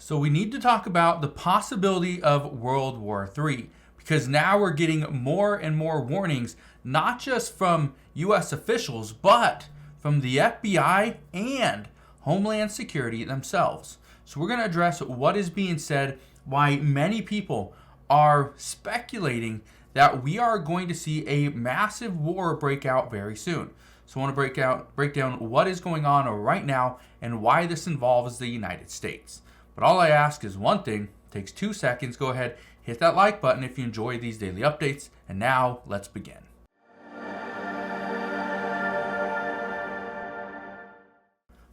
So we need to talk about the possibility of World War III because now we're getting more and more warnings, not just from U.S. officials, but from the FBI and Homeland Security themselves. So we're going to address what is being said, why many people are speculating that we are going to see a massive war break out very soon. So I want to break down what is going on right now and why this involves the United States. But all I ask is one thing. It takes 2 seconds. Go ahead, hit that like button if you enjoy these daily updates. And now let's begin.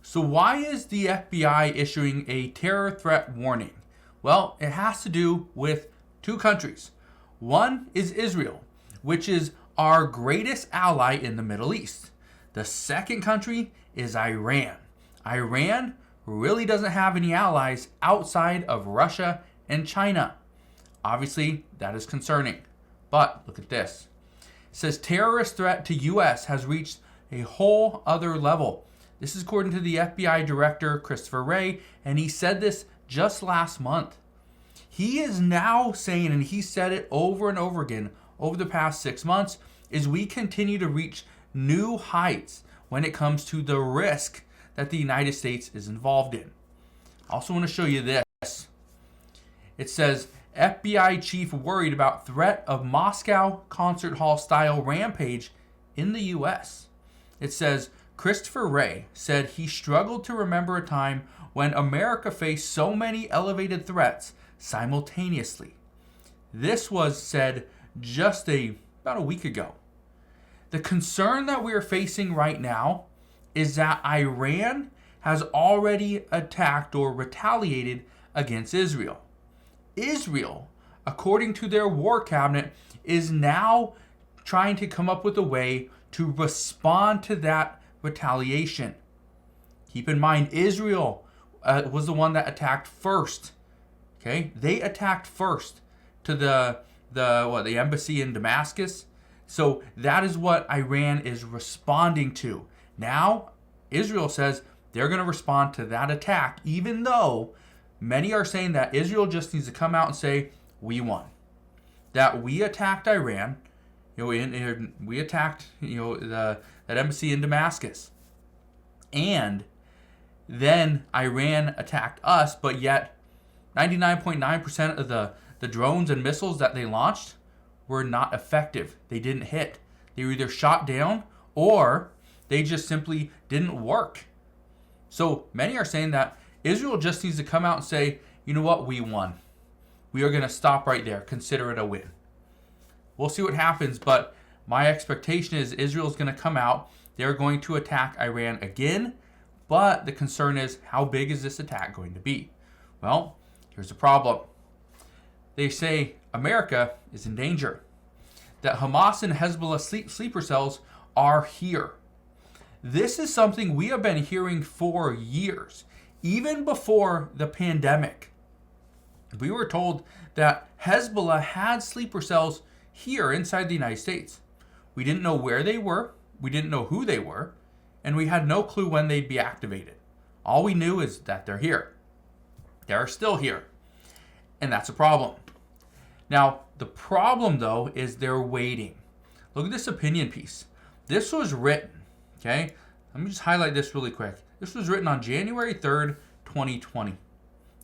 So why is the FBI issuing a terror threat warning? Well, it has to do with two countries. One is Israel, which is our greatest ally in the Middle East. The second country is Iran. Iran really doesn't have any allies outside of Russia and China. Obviously, that is concerning. But look at this. It says terrorist threat to U.S. has reached a whole other level. This is according to the FBI director, Christopher Wray, and he said this just last month. He is now saying, and he said it over and over again over the past 6 months, is we continue to reach new heights when it comes to the risk that the United States is involved in. I also want to show you this. It says, FBI chief worried about threat of Moscow concert hall style rampage in the U.S. It says, Christopher Wray said he struggled to remember a time when America faced so many elevated threats simultaneously. This was said just about a week ago. The concern that we are facing right now is that Iran has already attacked or retaliated against Israel. Israel, according to their war cabinet, is now trying to come up with a way to respond to that retaliation. Keep in mind, Israel was the one that attacked first. Okay, they attacked first to the embassy in Damascus. So that is what Iran is responding to. Now, Israel says they're going to respond to that attack, even though many are saying that Israel just needs to come out and say, we won. That we attacked Iran, we attacked, that embassy in Damascus. And then Iran attacked us, but yet 99.9% of the drones and missiles that they launched were not effective. They didn't hit. They were either shot down or they just simply didn't work. So many are saying that Israel just needs to come out and say, you know what, we won. We are going to stop right there. Consider it a win. We'll see what happens, but my expectation is Israel's going to come out. They're going to attack Iran again, but the concern is, how big is this attack going to be? Well, here's the problem. They say America is in danger. That Hamas and Hezbollah sleeper cells are here. This is something we have been hearing for years, even before the pandemic. We were told that Hezbollah had sleeper cells here inside the United States. We didn't know where they were, we didn't know who they were, and we had no clue when they'd be activated. All we knew is that they're here. They're still here. And that's a problem. Now, the problem, though, is they're waiting. Look at this opinion piece. This was written, okay? Let me just highlight this really quick. This was written on January 3rd, 2020,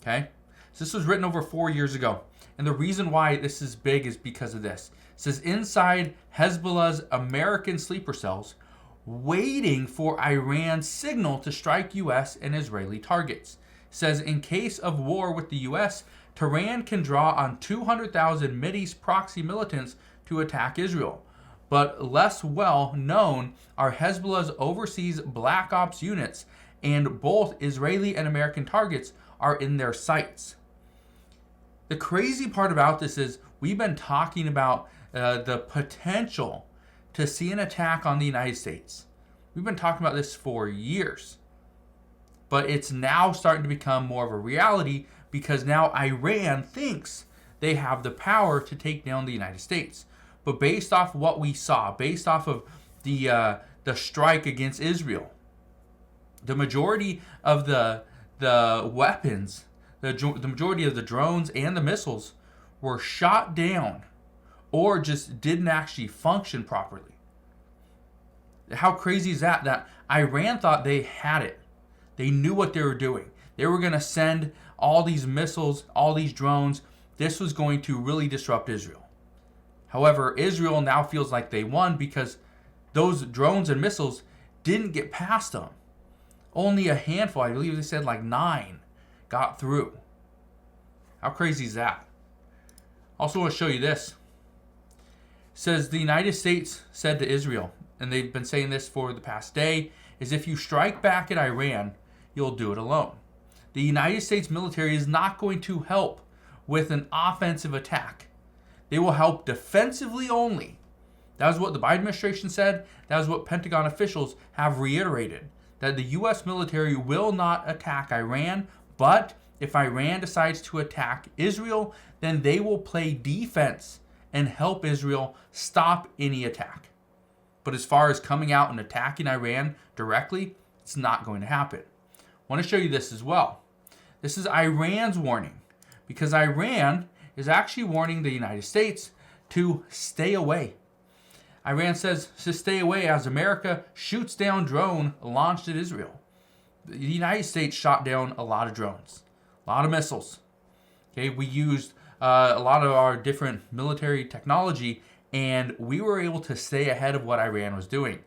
okay? So this was written over 4 years ago. And the reason why this is big is because of this. It says, inside Hezbollah's American sleeper cells, waiting for Iran's signal to strike U.S. and Israeli targets. It says, in case of war with the U.S., Tehran can draw on 200,000 Mideast proxy militants to attack Israel. But less well known are Hezbollah's overseas black ops units, and both Israeli and American targets are in their sights. The crazy part about this is we've been talking about the potential to see an attack on the United States. We've been talking about this for years. But it's now starting to become more of a reality because now Iran thinks they have the power to take down the United States. But based off what we saw, based off of the strike against Israel, the majority of the weapons the majority of the drones and the missiles were shot down or just didn't actually function properly. How crazy is that? That Iran thought they had it. They knew what they were doing. They were going to send all these missiles, all these drones. This was going to really disrupt Israel. However, Israel now feels like they won because those drones and missiles didn't get past them. Only a handful, I believe they said like 9, got through. How crazy is that? Also want to show you this. It says the United States said to Israel, and they've been saying this for the past day, is if you strike back at Iran, you'll do it alone. The United States military is not going to help with an offensive attack. They will help defensively only. That was what the Biden administration said. That was what Pentagon officials have reiterated, that the U.S. military will not attack Iran, but if Iran decides to attack Israel, then they will play defense and help Israel stop any attack. But as far as coming out and attacking Iran directly, it's not going to happen. I want to show you this as well. This is Iran's warning, because Iran is actually warning the United States to stay away. Iran says to stay away as America shoots down drone launched at Israel. The United States shot down a lot of drones, a lot of missiles. Okay, we used a lot of our different military technology, and we were able to stay ahead of what Iran was doing.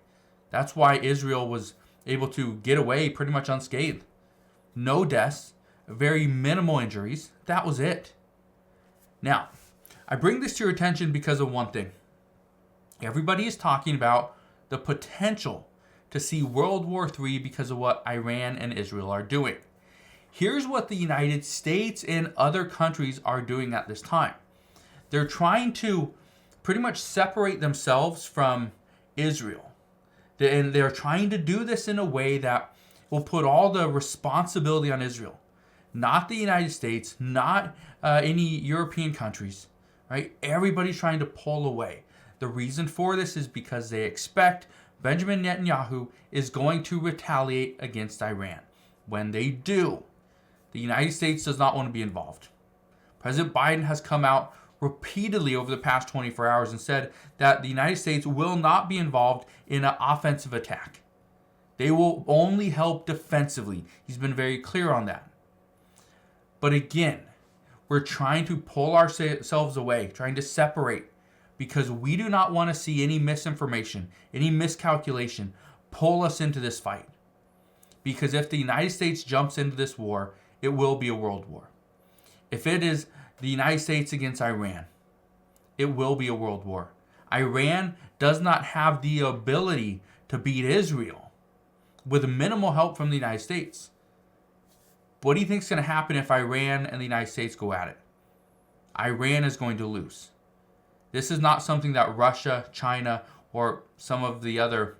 That's why Israel was able to get away pretty much unscathed. No deaths, very minimal injuries. That was it. Now, I bring this to your attention because of one thing. Everybody is talking about the potential to see World War III because of what Iran and Israel are doing. Here's what the United States and other countries are doing at this time. They're trying to pretty much separate themselves from Israel. And they're trying to do this in a way that will put all the responsibility on Israel. Not the United States, not any European countries, right? Everybody's trying to pull away. The reason for this is because they expect Benjamin Netanyahu is going to retaliate against Iran. When they do, the United States does not want to be involved. President Biden has come out repeatedly over the past 24 hours and said that the United States will not be involved in an offensive attack. They will only help defensively. He's been very clear on that. But again, we're trying to pull ourselves away, trying to separate, because we do not want to see any misinformation, any miscalculation pull us into this fight. Because if the United States jumps into this war, it will be a world war. If it is the United States against Iran, it will be a world war. Iran does not have the ability to beat Israel with minimal help from the United States. What do you think is going to happen if Iran and the United States go at it? Iran is going to lose. This is not something that Russia, China, or some of the other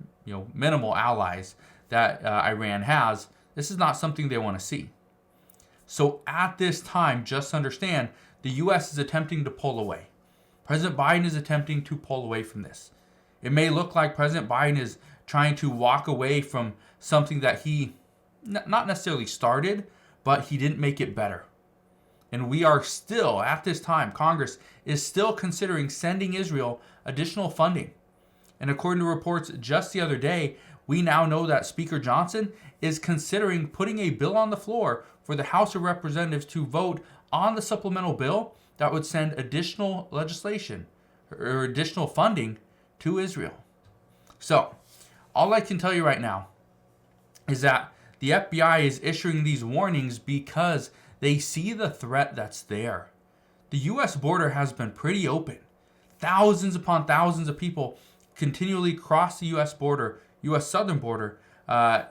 minimal allies that Iran has. This is not something they want to see. So at this time, just understand, the U.S. is attempting to pull away. President Biden is attempting to pull away from this. It may look like President Biden is trying to walk away from something that he not necessarily started, but he didn't make it better. And we are still, at this time, Congress is still considering sending Israel additional funding. And according to reports just the other day, we now know that Speaker Johnson is considering putting a bill on the floor for the House of Representatives to vote on the supplemental bill that would send additional legislation or additional funding to Israel. So, all I can tell you right now is that the FBI is issuing these warnings because they see the threat that's there. The U.S. border has been pretty open. Thousands upon thousands of people continually cross the U.S. border, U.S. southern border,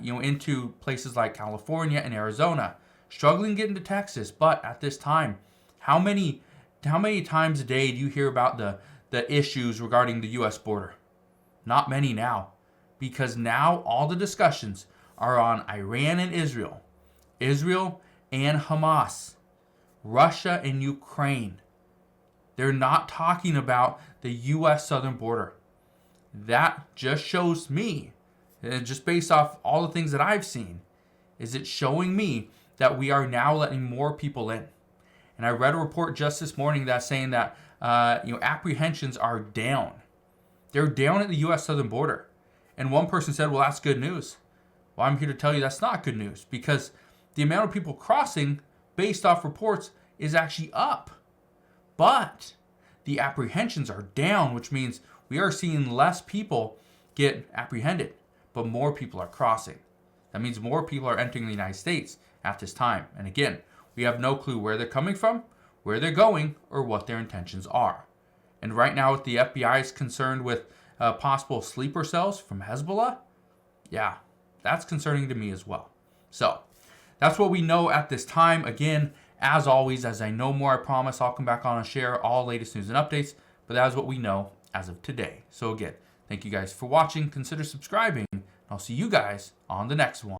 into places like California and Arizona, struggling to get into Texas. But at this time, how many times a day do you hear about the issues regarding the U.S. border? Not many now, because now all the discussions are on Iran and Israel and Hamas, Russia and Ukraine. They're not talking about the U.S. southern border. That just shows me, just based off all the things that I've seen, is it showing me that we are now letting more people in. And I read a report just this morning that's saying that apprehensions are down. They're down at the U.S. southern border. And one person said, well, that's good news. Well, I'm here to tell you that's not good news, because the amount of people crossing based off reports is actually up. But the apprehensions are down, which means we are seeing less people get apprehended, but more people are crossing. That means more people are entering the United States at this time. And again, we have no clue where they're coming from, where they're going, or what their intentions are. And right now, if the FBI is concerned with possible sleeper cells from Hezbollah, yeah, that's concerning to me as well. So that's what we know at this time. Again, as always, as I know more, I promise I'll come back on and share all latest news and updates. But that is what we know as of today. So again, thank you guys for watching. Consider subscribing. I'll see you guys on the next one.